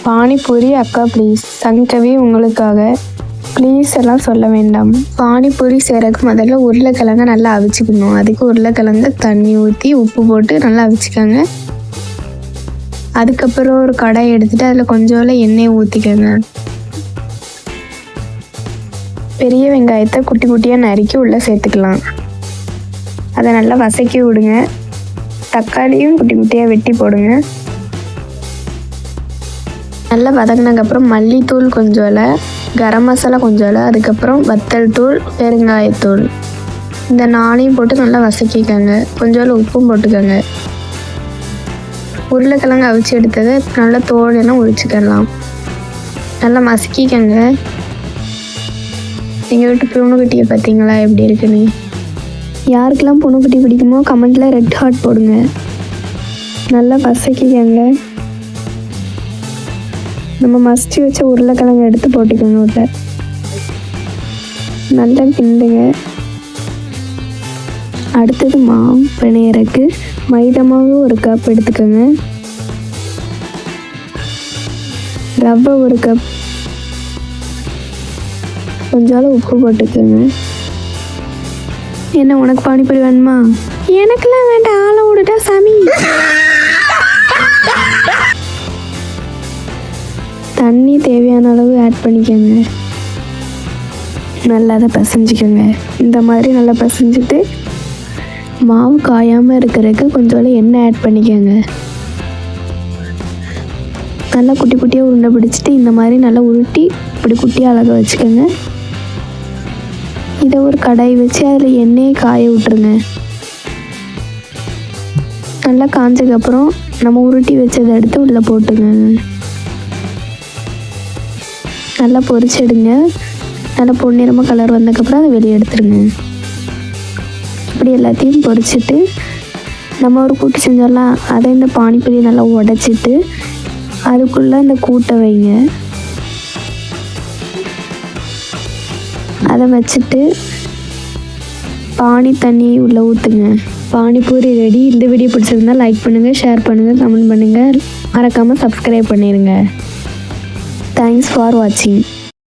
பானிபூரி அக்கா ப்ளீஸ், சங்கவி உங்களுக்காக. ப்ளீஸ் எல்லாம் சொல்ல வேண்டாம். பானிபூரி செய்கிறதுக்கு முதல்ல உருளைக்கிழங்க நல்லா அவிச்சிக்கணும். அதுக்கு உருளைக்கிழங்க தண்ணி ஊற்றி உப்பு போட்டு நல்லா அவிச்சிக்கோங்க. அதுக்கப்புறம் ஒரு கடாய் எடுத்துகிட்டு அதில் கொஞ்சோல எண்ணெயை ஊற்றிக்கோங்க. பெரிய வெங்காயத்தை குட்டி குட்டியாக நறுக்கி உள்ளே சேர்த்துக்கலாம். அதை நல்லா வதக்கி விடுங்க. தக்காளியும் குட்டி குட்டியாக வெட்டி போடுங்க. நல்லா வதங்கினதுக்கப்புறம் மல்லித்தூள் கொஞ்சோல, கரம் மசாலா கொஞ்சோல, அதுக்கப்புறம் வத்தல் தூள், பெருங்காயத்தூள், இந்த 4ஐயும் போட்டு நல்லா வதக்கிக்கோங்க. கொஞ்சோல உப்பும் போட்டுக்கோங்க. உருளைக்கிழங்கு அவிச்சு எடுத்ததை நல்லா தோலெல்லாம் உரிச்சிக்கலாம். நல்லா மசிக்கிக்கோங்க. எங்கள் வீட்டு பூனைக்குட்டியை பார்த்தீங்களா எப்படி இருக்குன்னு? யாருக்கெல்லாம் பூனைக்குட்டி பிடிக்குமோ கமெண்ட்டில் ரெட் ஹார்ட் போடுங்க. நல்லா வதக்கிக்கோங்க. நம்ம மசிச்சு வச்ச உருளைக்கிழங்கு எடுத்து போட்டுக்கோங்க. உள்ள நல்லா கிண்டுங்க. அடுத்தது மாவு பிணையறக்கு மைதா மாவு 1 கப் எடுத்துக்கோங்க. ரவை 1 கப், கொஞ்சம் உப்பு போட்டுக்கோங்க. என்ன உனக்கு பானிபூரி வேணுமா? எனக்கெல்லாம் வேண்டாம், ஆளை விடுட்டா சாமி. தண்ணி தேவையான அளவு ஆட் பண்ணிக்கோங்க. நல்லா அதை பிசைஞ்சிக்கோங்க. இந்த மாதிரி நல்லா பிசைஞ்சிட்டு மாவு காயாமல் இருக்கிறதுக்கு கொஞ்சம் எண்ணெய் ஆட் பண்ணிக்கோங்க. நல்லா குட்டி குட்டியாக உருண்டை பிடிச்சிட்டு இந்த மாதிரி நல்லா உருட்டி இப்படி குட்டியாக அழகாக வச்சுக்கோங்க. இதை ஒரு கடாய் வச்சு அதில் எண்ணெயை காய விட்டுருங்க. நல்லா காஞ்சதுக்கப்புறம் நம்ம உருட்டி வச்சதை எடுத்து உள்ளே போட்டுங்க. நல்லா பொரிச்சிடுங்க. நல்லா பொன்னிறமாக கலர் வந்ததுக்கப்புறம் அதை வெளியே எடுத்துருங்க. இப்படி எல்லாத்தையும் பொரிச்சிட்டு நம்ம ஒரு கூட்டு செஞ்சோம்லாம், அதை இந்த பானிபூரியை நல்லா உடச்சிட்டு அதுக்குள்ளே அந்த கூட்டை வைங்க. அதை வச்சுட்டு பானி தண்ணி உள்ளே ஊற்றுங்க. பானிபூரி ரெடி. இந்த வீடியோ பிடிச்சிருந்தா லைக் பண்ணுங்கள், ஷேர் பண்ணுங்கள், கமெண்ட் பண்ணுங்கள். மறக்காமல் சப்ஸ்கிரைப் பண்ணிடுங்க. Thanks for watching.